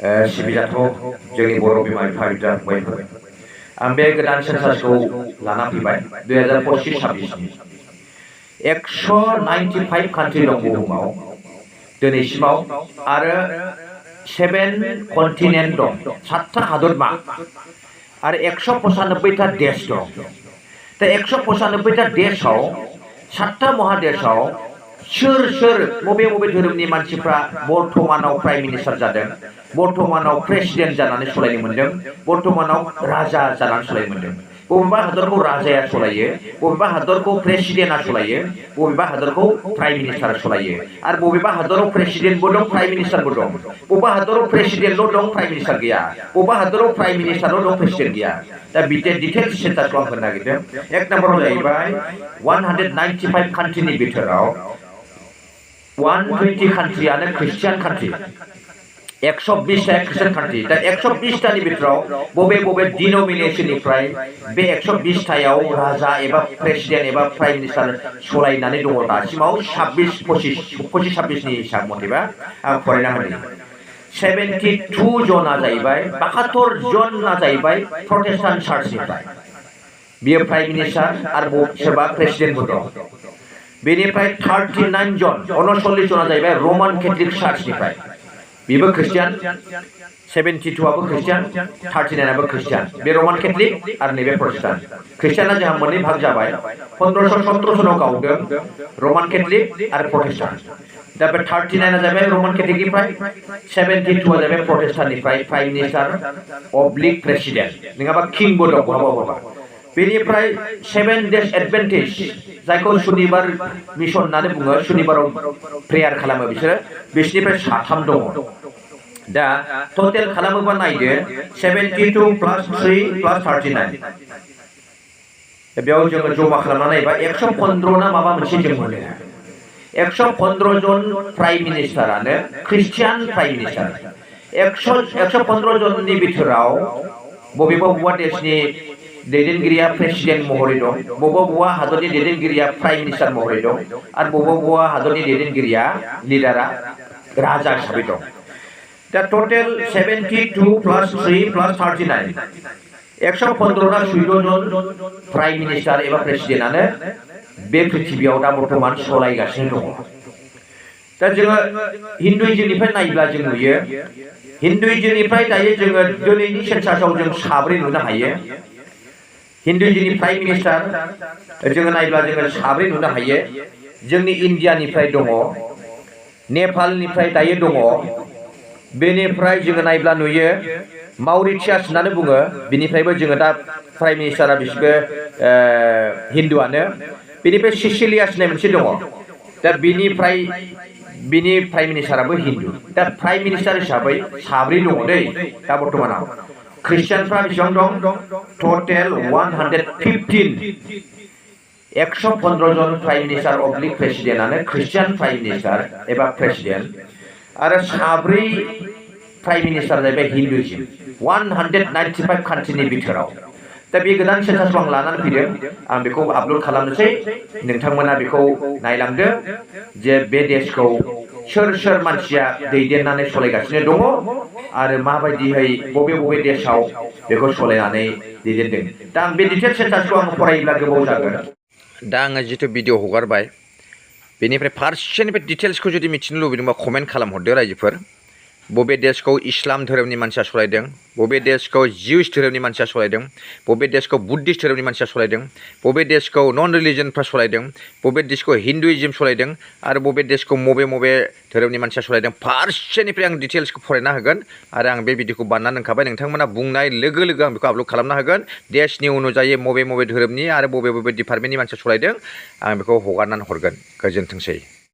सिबिजाथाव जोंनि बर' बिमा बिफा बिदा फंबायफोर आं बे गोदान सेन्सासखौ लाना फैबाय 2025-26नि 195 कान्ट्रि दं बुहुमाव दिनैसिमाव आरो 7 कन्टिनेन्ट दं 7टा हादरमा आरो 195टा देश दं दा 195टा देशाव 7टा महादेशाव सोर सोर बबे बबे धोरोमनि मानसिफ्रा बर्तमानाव प्राइम मिनिस्टार जादों बर्तमानाव प्रेसिडेन्ट जानानै सलायनो मोनदों बर्तमानाव राजा जानानै सलायनो मोनदों बबेबा हादरखौ राजाया सलायो बबेबा हादरखौ प्रेसिडेन्टआ सलायो बबेबा हादरखौ प्राइम मिनिस्टारा सलायो आरो बबेबा हादराव प्रेसिडेन्टबो दं प्राइम मिनिस्टारबो दं बबेबा हादराव प्रेसिडेन्टल' दं प्राइम मिनिस्टार गैया बबेबा हादराव प्राइम मिनिस्टारल' दं प्रेसिडेन्ट गैया दा डिटेल्स सेन्सासखौ आं होनो नागिरदों एक नम्बराव जाहैबाय 195 कान्ट्रिनि बिथोराव 120 कान्ट्रियानो ख्रिस्टियान कान्ट्रि 120टा ख्रिस्टियान कान्ट्रि दा 120टानि बिथोराव बबे बबे डिनोमिनेसननिफ्राय बे 120टायाव राजा एबा प्रेसिडेन्ट एबा प्राइम मिनिस्टार सलायनानै दङ दासिमाव 26-26नि हिसाब मथेबा आं फरायना होदों 72 जना जाहैबाय 72 जना जाहैबाय प्रटेस्टान्ट चार्चनिफ्राय बियो प्राइम मिनिस्टार आरो सोरबा प्रेसिडेन्टबो दं बेनिफ्राय 39 जन 39 जना जाहैबाय रमान केथलिक चार्चनिफ्राय बेबो ख्रिस्टियान 72आबो ख्रिस्टियान 39आबो ख्रिस्टियान बे रमान केथलिक आरो नैबे प्रटेस्टान्ट ख्रिस्टियाना जोंहा मोननै भाग जाबाय 1517 सनाव गावदों रमान केथलिक आरो प्रटेस्टान्ट दा बे 39आ जाबाय रमान केथलिकनिफ्राय 72आ जाबाय प्रटेस्टान्टनिफ्राय प्राइम मिनिस्टार अब्लिक प्रेसिडेन्ट नङाबा किंबो दं बहाबा बेनिफ्राय 7 डेज एडभेन्टेज जायखौ सुनिबार मिशन होननानै बुङो सुनिबाराव प्रेयार खालामो बिसोरनिफ्राय 3 दङ दा टटेल खालामोबा नायदो 72 + 3 + 39 बेयाव जोङो जमा खालामना नायबा 115 ना माबा मोनसे जों मोनो 115 जन प्राइम मिनिस्टारानो ख्रिस्टियान प्राइम मिनिस्टार 115 जननि बिथोराव बबेबा देशनि दैदेनगिरिया प्रेसिडेन्ट महरै दं बबेबा हादरनि दैदेनगिरिया प्राइम मिनिस्टार महरै दं आरो बबेबा हादरनि दैदेनगिरिया लिडारा राजा हिसाबै दं दा टटेल 72 + 3 + 39 115 ना 14 जन प्राइम मिनिस्टार एबा प्रेसिडेन्टआनो बे पृथिबियाव दा बर्तमान सलायगासिनो दङ दा जोङो हिन्दुइजमनिफ्राय नायोब्ला जों नुयो हिन्दुइजमनिफ्राय दायो जोङो दिनैनि सेन्सासाव जों 7 नुनो हायो हिन्दुइजमनि प्राइम मिनिस्टार जोङो नायब्ला जोङो 7 नुनो हायो जोंनि इन्डियानिफ्राय दङ नेपालनिफ्राय दायो दङ बेनिफ्राय जोङो नायब्ला नुयो माउरिटियास होननानै बुङो बिनिफ्रायबो जोङो दा प्राइम मिनिस्टारा बिसोरबो हिन्दुआनो बेनिफ्राय सिसिलियास होननाय मोनसे दङ दा बिनि prime मिनिस्टाराबो Hindu the prime minister हिसाबै 7 दङ दै दा बर्तमानाव ख्रिस्टियानफ्रा बेसेबां दं टटेल 115 115 जन प्राइम मिनिस्टार अब्लिक प्रेसिडेन्टआनो ख्रिस्टियान प्राइम मिनिस्टार एबा प्रेसिडेन्ट आरो 7 प्राइम मिनिस्टार जाहैबाय हिन्दुइजम 195 कान्ट्रिनि बिथोराव दा बे गोदान सेन्सासखौ आं लानानै फैदों आं बेखौ आपल'ड खालामनोसै नोंथांमोना बेखौ नायलांदो जे बे देशखौ सोर सोर मानसिया दैदेननानै सलायगासिनो दङ आरो माबायदियै बबे देशाव बेखौ सलायनानै दैदेनदों दा आं बे डिटेल सेन्सासखौ आं फरायोब्ला गोबाव जागोन दा आङो जिथु भिडिअ हगारबाय बेनिफ्राय फारसेनिफ्राय डिटेल्सखौ जुदि मिथिनो लुबैदोंबा कमेन्ट खालामहरदो रायजोफोर बबे देशखौ इस्लाम धोरोमनि मानसिया सलायदों बबे देशखौ जिउस धोरोमनि मानसिया सलायदों बबे देशखौ बुद्धिस्ट धोरोमनि मानसिया सलायदों बबे देशखौ नन रिलिजनफ्रा सलायदों बबे देशखौ हिन्दुइजम सलायदों आरो बबे देशखौ बबे धोरोमनि मानसिया सलायदों फारसेनिफ्राय आं डिटेल्सखौ फरायना होगोन आरो आं बे भिडिअखौ बानायना दोनखाबाय नोंथांमोना बुंनाय लोगो लोगो आं बेखौ आपल'ड खालामना होगोन देशनि अनुजायै बबे धोरोमनि आरो बबे डिपार्टमेन्टनि मानसिया सलायदों आं बेखौ हगारनानै हरगोन गोजोनथोंसै।